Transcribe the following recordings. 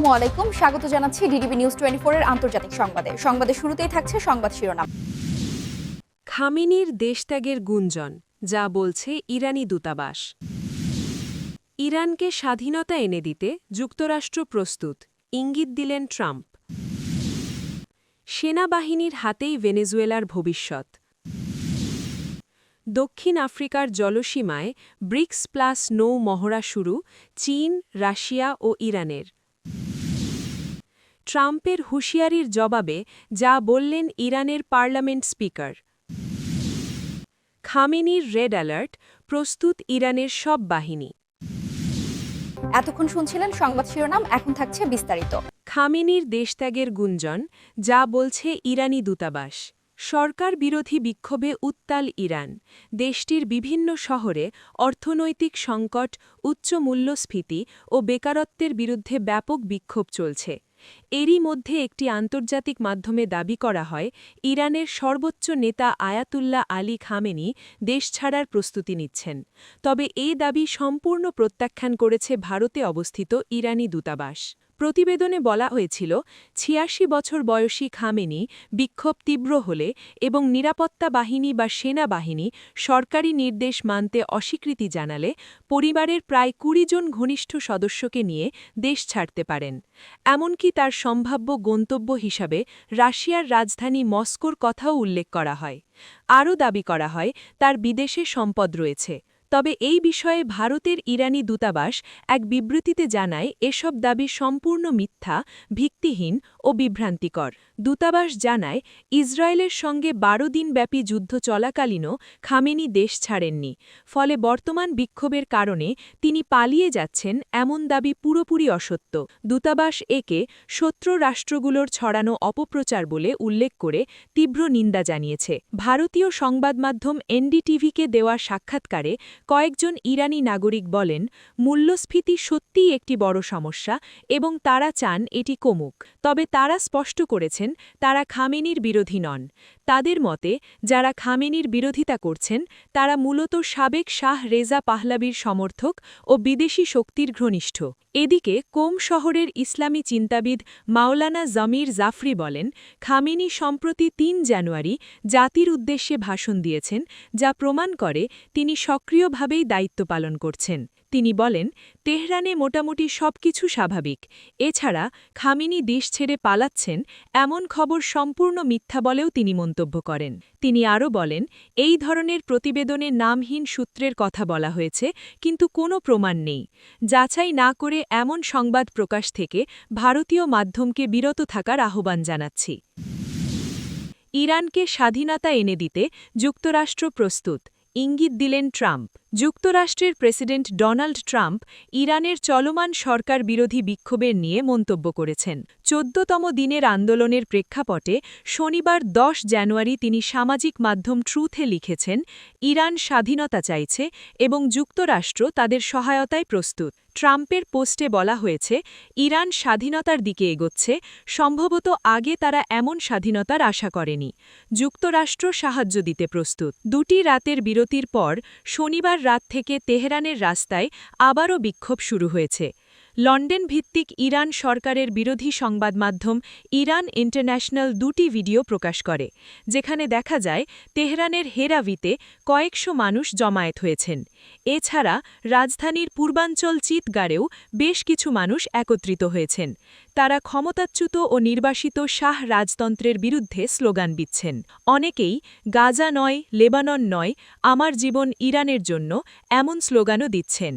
আসসালামু আলাইকুম, স্বাগত জানাচ্ছি ডিডিবি নিউজ 24 এর আন্তর্জাতিক সংবাদে। সংবাদের শুরুতেই থাকছে সংবাদ শিরোনাম। খামেনির দেশত্যাগের গুঞ্জন, যা বলছে ইরানি দূতাবাস। ইরানকে স্বাধীনতা এনে দিতে যুক্তরাষ্ট্র প্রস্তুত, ইঙ্গিত দিলেন ট্রাম্প। সেনাবাহিনীর হাতেই ভেনেজুয়েলার ভবিষ্যৎ। দক্ষিণ আফ্রিকার জলসীমায় ব্রিক্স প্লাস নৌ মহড়া শুরু, চীন, রাশিয়া ও ইরানের। ট্রাম্পের হুঁশিয়ারির জবাবে যা বললেন ইরানের পার্লামেন্ট স্পিকার। খামেনির রেড অ্যালার্ট, প্রস্তুত ইরানের সব বাহিনী। এতক্ষণ শুনছিলেন সংবাদ শিরোনাম, এখন থাকছে বিস্তারিত। খামেনির দেশত্যাগের গুঞ্জন, যা বলছে ইরানি দূতাবাস। সরকার বিরোধী বিক্ষোভে উত্তাল ইরান। দেশটির বিভিন্ন শহরে অর্থনৈতিক সংকট, উচ্চ মূল্যস্ফীতি ও বেকারত্বের বিরুদ্ধে ব্যাপক বিক্ষোভ চলছে। এরই মধ্যে একটি আন্তর্জাতিক মাধ্যমে দাবি করা হয়, ইরানের সর্বোচ্চ নেতা আয়াতুল্লাহ আলী খামেনি দেশ ছাড়ার প্রস্তুতি নিচ্ছেন। তবে এই দাবি সম্পূর্ণ প্রত্যাখ্যান করেছে ভারতে অবস্থিত ইরানি দূতাবাস। প্রতিবেদনে বলা হয়েছিল, ৮৬ বছর বয়সী খামেনি বিক্ষোভ তীব্র হলে এবং নিরাপত্তা বাহিনী বা সেনাবাহিনী সরকারি নির্দেশ মানতে অস্বীকৃতি জানালে পরিবারের প্রায় ২০ জন ঘনিষ্ঠ সদস্যকে নিয়ে দেশ ছাড়তে পারেন। এমনকি তার সম্ভাব্য গন্তব্য হিসাবে রাশিয়ার রাজধানী মস্কোর কথাও উল্লেখ করা হয়। আরও দাবি করা হয়, তার বিদেশে সম্পদ রয়েছে। তবে এই বিষয়ে ভারতের ইরানি দূতাবাস এক বিবৃতিতে জানায়, এসব দাবি সম্পূর্ণ মিথ্যা, ভিত্তিহীন ও বিভ্রান্তিকর। দূতাবাস জানায়, ইসরায়েলের সঙ্গে ১২ দিনব্যাপী যুদ্ধ চলাকালীনও খামেনি দেশ ছাড়েননি। ফলে বর্তমান বিক্ষোভের কারণে তিনি পালিয়ে যাচ্ছেন এমন দাবি পুরোপুরি অসত্য। দূতাবাস একে শত্রু রাষ্ট্রগুলোর ছড়ানো অপপ্রচার বলে উল্লেখ করে তীব্র নিন্দা জানিয়েছে। ভারতীয় সংবাদমাধ্যম এনডিটিভিকে দেওয়া সাক্ষাৎকারে কয়েকজন ইরানি নাগরিক বলেন, মূল্যস্ফীতি সত্যিই একটি বড় সমস্যা এবং তারা চান এটি কমুক। তবে তারা স্পষ্ট করেছেন, তারা খামেনির বিরোধী নন। তাদের মতে, যারা খামেনির বিরোধিতা করছেন তারা মূলত সাবেক শাহ রেজা পাহলাবির সমর্থক ও বিদেশি শক্তির ঘনিষ্ঠ। এদিকে কোম শহরের ইসলামী চিন্তাবিদ মাওলানা জমির জাফরি বলেন, খামেনি সম্প্রতি ৩ জানুয়ারি জাতির উদ্দেশ্যে ভাষণ দিয়েছেন, যা প্রমাণ করে তিনি সক্রিয়ভাবেই দায়িত্ব পালন করছেন। তিনি বলেন, তেহরানে মোটামুটি সবকিছু স্বাভাবিক। এছাড়া খামেনি দেশ ছেড়ে পালাচ্ছেন এমন খবর সম্পূর্ণ মিথ্যা বলেও তিনি মন্তব্য করেন। তিনি আরও বলেন, এই ধরনের প্রতিবেদনে নামহীন সূত্রের কথা বলা হয়েছে, কিন্তু কোনো প্রমাণ নেই। যাচাই না করে এমন সংবাদ প্রকাশ থেকে ভারতীয় মাধ্যমকে বিরত থাকার আহ্বান জানাচ্ছি। ইরানকে স্বাধীনতা এনে দিতে যুক্তরাষ্ট্র প্রস্তুত, ইঙ্গিত দিলেন ট্রাম্প। যুক্তরাষ্ট্রের প্রেসিডেন্ট ডোনাল্ড ট্রাম্প ইরানের চলমান সরকার বিরোধী বিক্ষোভের নিয়ে মন্তব্য করেছেন। ১৪তম দিনের আন্দোলনের প্রেক্ষাপটে শনিবার ১০ জানুয়ারি তিনি সামাজিক মাধ্যম ট্রুথে লিখেছেন, ইরান স্বাধীনতা চাইছে এবং যুক্তরাষ্ট্র তাদের সহায়তায় প্রস্তুত। ট্রাম্পের পোস্টে বলা হয়েছে, ইরান স্বাধীনতার দিকে এগোচ্ছে, সম্ভবত আগে তারা এমন স্বাধীনতার আশা করেনি। যুক্তরাষ্ট্র সাহায্য দিতে প্রস্তুত। ২টি রাতের বিরতির পর শনিবার রাত থেকে তেহরানের রাস্তায় আবারও বিক্ষোভ শুরু হয়েছে। লন্ডন ভিত্তিক ইরান সরকারের বিরোধী সংবাদ মাধ্যম ইরান ইন্টারন্যাশনাল ২টি ভিডিও প্রকাশ করে, যেখানে দেখা যায় তেহরানের হেরাভিতে কয়েকশো মানুষ জমায়েত হয়েছেন। এছাড়া রাজধানীর পূর্বাঞ্চল চিতগারেও বেশ কিছু মানুষ একত্রিত হয়েছেন। তারা ক্ষমতাচ্যুত ও নির্বাসিত শাহ রাজতন্ত্রের বিরুদ্ধে স্লোগান দিচ্ছেন। অনেকেই গাজা নয়, লেবানন নয়, আমার জীবন ইরানের জন্য এমন স্লোগানও দিচ্ছেন।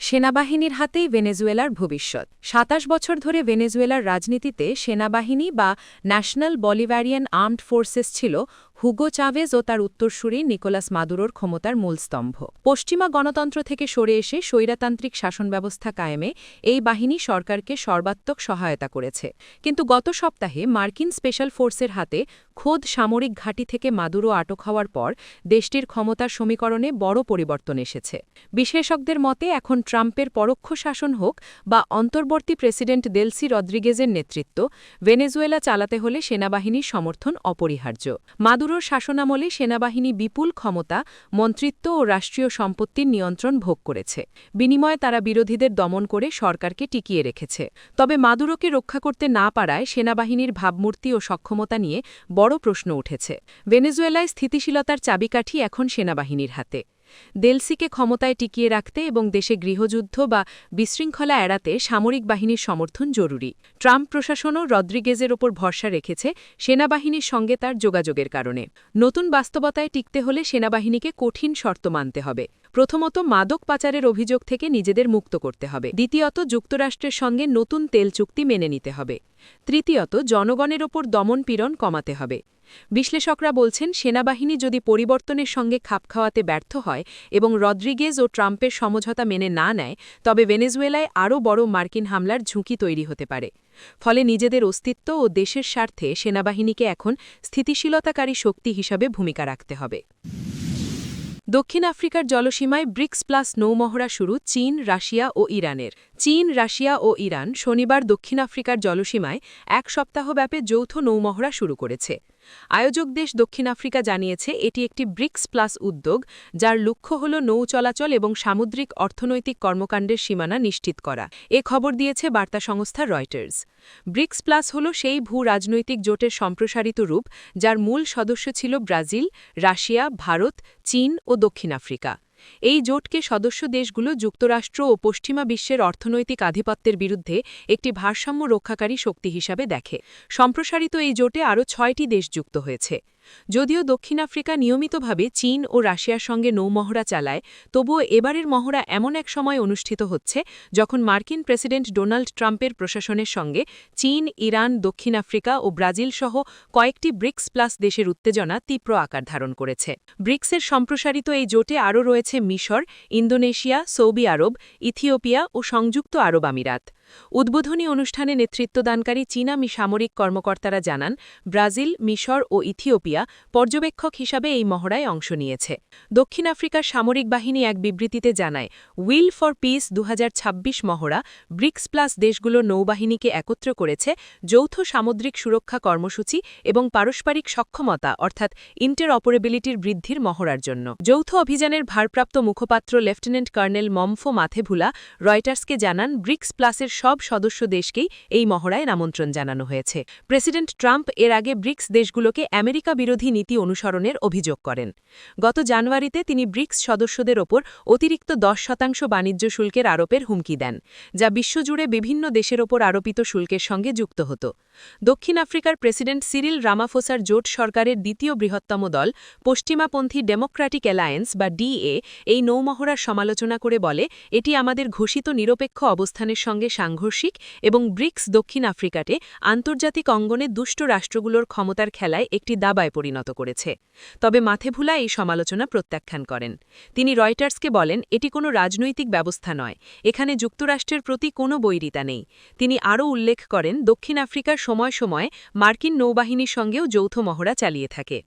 সেনাবাহিনীর হাতেই ভেনেজুয়েলার ভবিষ্যৎ। ২৭ বছর ধরে ভেনেজুয়েলার রাজনীতিতে সেনাবাহিনী বা ন্যাশনাল বলিভারিয়ান আর্মড ফোর্সেস ছিল হুগো চাভেজ ও তার উত্তরসূরি নিকোলাস মাদুরোর ক্ষমতার মূল স্তম্ভ। পশ্চিমা গণতন্ত্র থেকে সরে এসে স্বৈরতান্ত্রিক শাসন ব্যবস্থা কায়েমে এই বাহিনী সরকারকে সর্বাত্মক সহায়তা করেছে। কিন্তু গত সপ্তাহে মার্কিন স্পেশাল ফোর্সের হাতে খোদ সামরিক ঘাঁটি থেকে মাদুরো আটক হওয়ার পর দেশটির ক্ষমতার সমীকরণে বড় পরিবর্তন এসেছে। বিশেষজ্ঞদের মতে এখন ট্রাম্পের পরোক্ষ শাসন হোক বা অন্তর্বর্তী প্রেসিডেন্ট দেলসি রদ্রিগেজের নেতৃত্ব, ভেনেজুয়েলা চালাতে হলে সেনাবাহিনীর সমর্থন অপরিহার্য। মাদুরো মাদুরোর শাসনামলে সেনাবাহিনী বিপুল ক্ষমতা, মন্ত্রিত্ব ও রাষ্ট্রীয় সম্পত্তির নিয়ন্ত্রণ ভোগ করেছে। বিনিময়ে তারা বিরোধীদের দমন করে সরকারকে টিকিয়ে রেখেছে। তবে মাদুরোকে রক্ষা করতে না পারায় সেনাবাহিনীর ভাবমূর্তি ও সক্ষমতা নিয়ে বড় প্রশ্ন উঠেছে। ভেনেজুয়েলায় স্থিতিশীলতার চাবিকাঠি এখন সেনাবাহিনীর হাতে। দেলসিকে ক্ষমতায় টিকিয়ে রাখতে এবং দেশে গৃহযুদ্ধ বা বিশৃঙ্খলা এড়াতে সামরিক বাহিনীর সমর্থন জরুরি। ট্রাম্প প্রশাসনও রদ্রিগেজের ওপর ভরসা রেখেছে সেনাবাহিনীর সঙ্গে তার যোগাযোগের কারণে। নতুন বাস্তবতায় টিকতে হলে সেনাবাহিনীকে কঠিন শর্ত মানতে হবে। প্রথমত, মাদক পাচারের অভিযোগ থেকে নিজেদের মুক্ত করতে হবে। দ্বিতীয়ত, যুক্তরাষ্ট্রের সঙ্গে নতুন তেল চুক্তি মেনে নিতে হবে। তৃতীয়ত, জনগণের ওপর দমনপীড়ন কমাতে হবে। বিশ্লেষকরা বলছেন, সেনাবাহিনী যদি পরিবর্তনের সঙ্গে খাপ খাওয়াতে ব্যর্থ হয় এবং রদ্রিগেজ ও ট্রাম্পের সমঝোতা মেনে না নেয়, তবে ভেনেজুয়েলায় আরও বড় মার্কিন হামলার ঝুঁকি তৈরি হতে পারে। ফলে নিজেদের অস্তিত্ব ও দেশের স্বার্থে সেনাবাহিনীকে এখন স্থিতিশীলতাকারী শক্তি হিসাবে ভূমিকা রাখতে হবে। দক্ষিণ আফ্রিকার জলসীমায় ব্রিক্স প্লাস নৌমহড়া শুরু চীন, রাশিয়া ও ইরানের। চীন, রাশিয়া ও ইরান শনিবার দক্ষিণ আফ্রিকার জলসীমায় এক সপ্তাহব্যাপী যৌথ নৌমহড়া শুরু করেছে। আয়োজক দেশ দক্ষিণ আফ্রিকা জানিয়েছে এটি একটি ব্রিক্স প্লাস উদ্যোগ, যার লক্ষ্য হল নৌ চলাচল এবং সামুদ্রিক অর্থনৈতিক কর্মকাণ্ডের সীমানা নিশ্চিত করা। এ খবর দিয়েছে বার্তা সংস্থা রয়টার্স। ব্রিক্স প্লাস হল সেই ভূ-রাজনৈতিক জোটের সম্প্রসারিত রূপ, যার মূল সদস্য ছিল ব্রাজিল, রাশিয়া, ভারত, চীন ও দক্ষিণ আফ্রিকা। এই জোটকে সদস্য দেশগুলো যুক্তরাষ্ট্র ও পশ্চিমা বিশ্বের অর্থনৈতিক আধিপত্যের বিরুদ্ধে একটি ভারসাম্য রক্ষাকারী শক্তি হিসাবে দেখে। সম্প্রসারিত এই জোটে আরও ৬টি দেশ যুক্ত হয়েছে। যদিও দক্ষিণ আফ্রিকা নিয়মিতভাবে চীন ও রাশিয়ার সঙ্গে নৌমহড়া চালায়, তবুও এবারের মহড়া এমন এক সময় অনুষ্ঠিত হচ্ছে যখন মার্কিন প্রেসিডেন্ট ডোনাল্ড ট্রাম্পের প্রশাসনের সঙ্গে চীন, ইরান, দক্ষিণ আফ্রিকা ও ব্রাজিল সহ কয়েকটি ব্রিক্স প্লাস দেশের উত্তেজনা তীব্র আকার ধারণ করেছে। ব্রিক্সের সম্প্রসারিত এই জোটে আরও রয়েছে মিশর, ইন্দোনেশিয়া, সৌদি আরব, ইথিওপিয়া ও সংযুক্ত আরব আমিরাত। উদ্বোধনী অনুষ্ঠানে নেতৃত্বদানকারী চীনা সামরিক কর্মকর্তারা জানান, ব্রাজিল, মিশর ও ইথিওপিয়া পর্যবেক্ষক হিসাবে এই মহড়ায় অংশ নিয়েছে। দক্ষিণ আফ্রিকার সামরিক বাহিনী এক বিবৃতিতে জানায়, উইল ফর পিস ২০২৬ মহড়া ব্রিক্স প্লাস দেশগুলোর নৌবাহিনীকে একত্র করেছে যৌথ সামুদ্রিক সুরক্ষা কর্মসূচি এবং পারস্পরিক সক্ষমতা অর্থাৎ ইন্টারঅপারেবিলিটির বৃদ্ধির মহড়ার জন্য। যৌথ অভিযানের ভারপ্রাপ্ত মুখপাত্র লেফটেন্যান্ট কর্নেল মমফো মাথেভুলা রয়টার্সকে জানান, ব্রিক্স প্লাসের সব সদস্য দেশকেই এই মহড়ায় আমন্ত্রণ জানানো হয়েছে। প্রেসিডেন্ট ট্রাম্প এর আগে ব্রিক্স দেশগুলোকে আমেরিকা বিরোধী নীতি অনুসরণের অভিযোগ করেন। গত জানুয়ারিতে তিনি ব্রিক্স সদস্যদের ওপর অতিরিক্ত ১০% বাণিজ্য শুল্কের আরোপের হুমকি দেন, যা বিশ্বজুড়ে বিভিন্ন দেশের ওপর আরোপিত শুল্কের সঙ্গে যুক্ত হতো। দক্ষিণ আফ্রিকার প্রেসিডেন্ট সিরিল রামাফোসার জোট সরকারের দ্বিতীয় বৃহত্তম দল পশ্চিমাপন্থী ডেমোক্র্যাটিক অ্যালায়েন্স বা ডিএ এই নৌমহড়ার সমালোচনা করে বলে, এটি আমাদের ঘোষিত নিরপেক্ষ অবস্থানের সঙ্গে সাংঘর্ষিক এবং ব্রিক্স দক্ষিণ আফ্রিকাতে আন্তর্জাতিক অঙ্গনে দুষ্ট রাষ্ট্রগুলোর ক্ষমতার খেলায় একটি দাবায় পরিণত করেছে। তবে মাথেভুলা এই সমালোচনা প্রত্যাখ্যান করেন। তিনি রয়টার্সকে বলেন, এটি কোনো রাজনৈতিক ব্যবস্থা নয়, এখানে যুক্তরাষ্ট্রের প্রতি কোনো বৈরিতা নেই। তিনি আরও উল্লেখ করেন, দক্ষিণ আফ্রিকার সময় সময় মার্কিন নৌবাহিনীর সঙ্গেও যৌথ মহড়া চালিয়ে থাকে।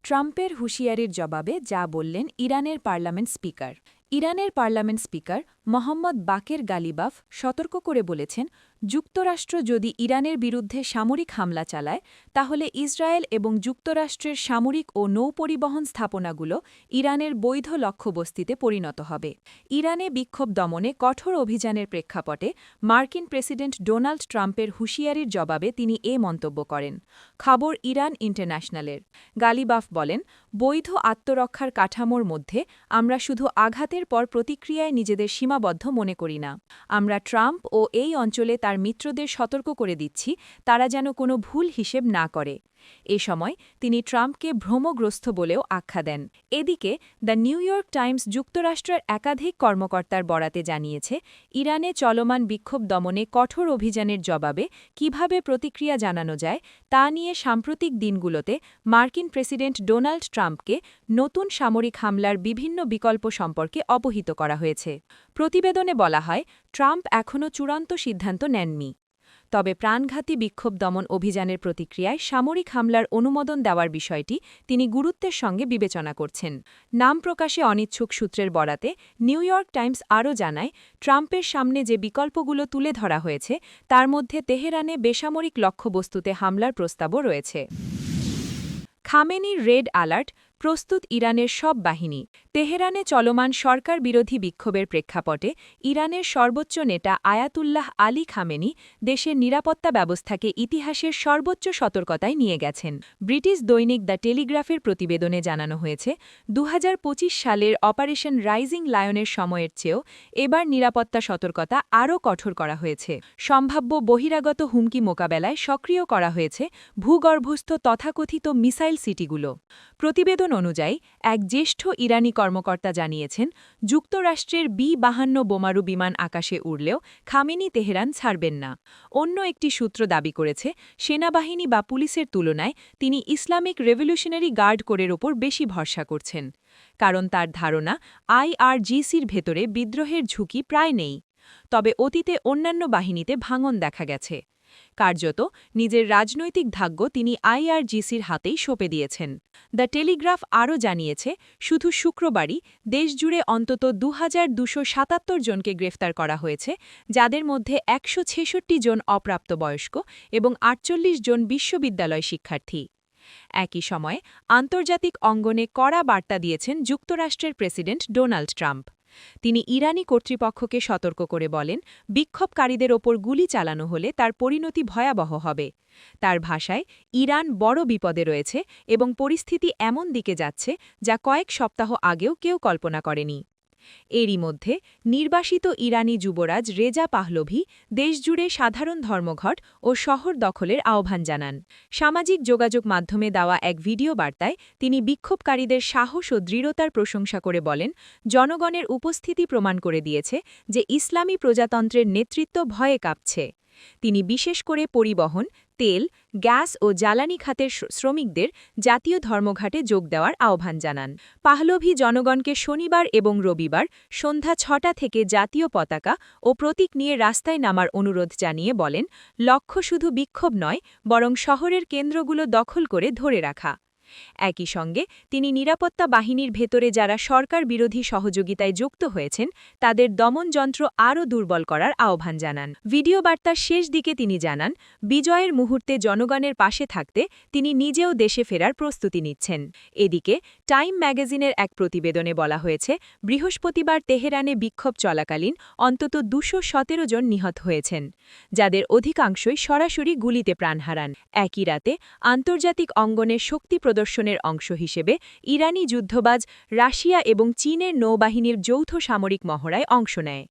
ট্রাম্পের হুঁশিয়ারির জবাবে যা বললেন ইরানের পার্লামেন্ট স্পিকার। ইরানের পার্লামেন্ট স্পিকার মোহাম্মদ বাকের গালিবাফ সতর্ক করে বলেছেন, যুক্তরাষ্ট্র যদি ইরানের বিরুদ্ধে সামরিক হামলা চালায়, তাহলে ইসরায়েল এবং যুক্তরাষ্ট্রের সামরিক ও নৌপরিবহন স্থাপনাগুলো ইরানের বৈধ লক্ষ্যবস্তুতে পরিণত হবে। ইরানে বিক্ষোভ দমনে কঠোর অভিযানের প্রেক্ষাপটে মার্কিন প্রেসিডেন্ট ডোনাল্ড ট্রাম্পের হুঁশিয়ারির জবাবে তিনি এ মন্তব্য করেন। খবর ইরান ইন্টারন্যাশনালের। গালিবাফ বলেন, বৈধ আত্মরক্ষার কাঠামোর মধ্যে আমরা শুধু আঘাতের পর প্রতিক্রিয়ায় নিজেদের সীমাবদ্ধ মনে করি না। আমরা ট্রাম্প ও এই অঞ্চলে তার মিত্রদের সতর্ক করে দিচ্ছি, তারা যেন কোনো ভুল হিসেব না করে। এ সময় তিনি ট্রাম্পকে ভ্রমগ্রস্ত বলেও আখ্যা দেন। এদিকে দ্য নিউ ইয়র্ক টাইমস যুক্তরাষ্ট্রের একাধিক কর্মকর্তার বরাতে জানিয়েছে, ইরানে চলমান বিক্ষোভ দমনে কঠোর অভিযানের জবাবে কিভাবে প্রতিক্রিয়া জানানো যায় তা নিয়ে সাম্প্রতিক দিনগুলোতে মার্কিন প্রেসিডেন্ট ডোনাল্ড ট্রাম্পকে নতুন সামরিক হামলার বিভিন্ন বিকল্প সম্পর্কে অবহিত করা হয়েছে। প্রতিবেদনে বলা হয়, ট্রাম্প এখনও চূড়ান্ত সিদ্ধান্ত নেননি। তবে প্রাণঘাতী বিক্ষোভ দমন অভিযানের প্রতিক্রিয়ায় সামরিক হামলার অনুমোদন দেওয়ার বিষয়টি তিনি গুরুত্বের সঙ্গে বিবেচনা করছেন। নাম প্রকাশে অনিচ্ছুক সূত্রের বরাতে নিউ ইয়র্ক টাইমস আরও জানায়, ট্রাম্পের সামনে যে বিকল্পগুলো তুলে ধরা হয়েছে তার মধ্যে তেহরানে বেসামরিক লক্ষ্যবস্তুতে হামলার প্রস্তাবও রয়েছে। খামেনির রেড অ্যালার্ট, প্রস্তুত ইরানের সব বাহিনী। তেহরানে চলমান সরকার বিরোধী বিক্ষোভের প্রেক্ষাপটে ইরানের সর্বোচ্চ নেতা আয়াতুল্লাহ আলী খামেনি দেশের নিরাপত্তা ব্যবস্থাকে ইতিহাসের সর্বোচ্চ সতর্কতায় নিয়ে গেছেন। ব্রিটিশ দৈনিক দ্য টেলিগ্রাফের প্রতিবেদনে জানানো হয়েছে ২০২৫ সালের অপারেশন রাইজিং লায়নের সময়ের চেয়েও এবার নিরাপত্তা সতর্কতা আরও কঠোর করা হয়েছে। সম্ভাব্য বহিরাগত হুমকি মোকাবেলায় সক্রিয় করা হয়েছে ভূগর্ভস্থ তথাকথিত মিসাইল সিটিগুলো। প্রতিবেদন অনুযায়ী এক জ্যেষ্ঠ ইরানি কর্মকর্তা জানিয়েছেন, যুক্তরাষ্ট্রের B-52 বোমারু বিমান আকাশে উড়লেও খামেনি তেহরান ছাড়বেন না। অন্য একটি সূত্র দাবি করেছে, সেনাবাহিনী বা পুলিশের তুলনায় তিনি ইসলামিক রেভলিউশনারি গার্ড কোরের ওপর বেশি ভরসা করছেন। কারণ তার ধারণা IRGCর ভেতরে বিদ্রোহের ঝুঁকি প্রায় নেই। তবে অতীতে অন্যান্য বাহিনীতে ভাঙন দেখা গেছে। কার্যত নিজের রাজনৈতিক ভাগ্য তিনি IRGCর হাতেই সঁপে দিয়েছেন। দ্য টেলিগ্রাফ আরও জানিয়েছে, শুধু শুক্রবারই দেশজুড়ে অন্তত ২,২৭৭ জনকে গ্রেফতার করা হয়েছে, যাদের মধ্যে ১৬৬ জন অপ্রাপ্তবয়স্ক এবং ৪৮ জন বিশ্ববিদ্যালয় শিক্ষার্থী। একই সময়ে আন্তর্জাতিক অঙ্গনে কড়া বার্তা দিয়েছেন যুক্তরাষ্ট্রের প্রেসিডেন্ট ডোনাল্ড ট্রাম্প। তিনি ইরানি কর্তৃপক্ষকে সতর্ক করে বলেন, বিক্ষোভকারীদের ওপর গুলি চালানো হলে তার পরিণতি ভয়াবহ হবে। তার ভাষায়, ইরান বড় বিপদে রয়েছে এবং পরিস্থিতি এমন দিকে যাচ্ছে যা কয়েক সপ্তাহ আগেও কেউ কল্পনা করেনি। এরই মধ্যে নির্বাসিত ইরানি যুবরাজ রেজা পাহলভি দেশজুড়ে সাধারণ ধর্মঘট ও শহর দখলের আহ্বান জানান। সামাজিক যোগাযোগ মাধ্যমে দেওয়া এক ভিডিও বার্তায় তিনি বিক্ষোভকারীদের সাহস ও দৃঢ়তার প্রশংসা করে বলেন, জনগণের উপস্থিতি প্রমাণ করে দিয়েছে যে ইসলামী প্রজাতন্ত্রের নেতৃত্ব ভয়ে কাঁপছে। তিনি বিশেষ করে পরিবহন, তেল, গ্যাস ও জ্বালানি খাতের শ্রমিকদের জাতীয় ধর্মঘটে যোগ দেওয়ার আহ্বান জানান। পাহলভি জনগণকে শনিবার এবং রবিবার সন্ধ্যা ৬টা থেকে জাতীয় পতাকা ও প্রতীক নিয়ে রাস্তায় নামার অনুরোধ জানিয়ে বলেন, লক্ষ্য শুধু বিক্ষোভ নয়, বরং শহরের কেন্দ্রগুলো দখল করে ধরে রাখা। একই সঙ্গে তিনি নিরাপত্তা বাহিনীর ভেতরে যারা সরকার বিরোধী সহযোগিতায় যুক্ত হয়েছেন তাদের দমনযন্ত্র আরও দুর্বল করার আহ্বান জানান। ভিডিও বার্তার শেষ দিকে তিনি জানান, বিজয়ের মুহূর্তে জনগণের পাশে থাকতে তিনি নিজেও দেশে ফেরার প্রস্তুতি নিচ্ছেন। এদিকে টাইম ম্যাগাজিনের এক প্রতিবেদনে বলা হয়েছে, বৃহস্পতিবার তেহরানে বিক্ষোভ চলাকালীন অন্তত ২১৭ জন নিহত হয়েছেন, যাদের অধিকাংশই সরাসরি গুলিতে প্রাণ হারান। একই রাতে আন্তর্জাতিক অঙ্গনে শক্তি প্রদর্শনের অংশ হিসেবে ইরানি যুদ্ধবাজ রাশিয়া এবং চীনের নৌবাহিনীর যৌথ সামরিক মহড়ায় অংশ নেয়।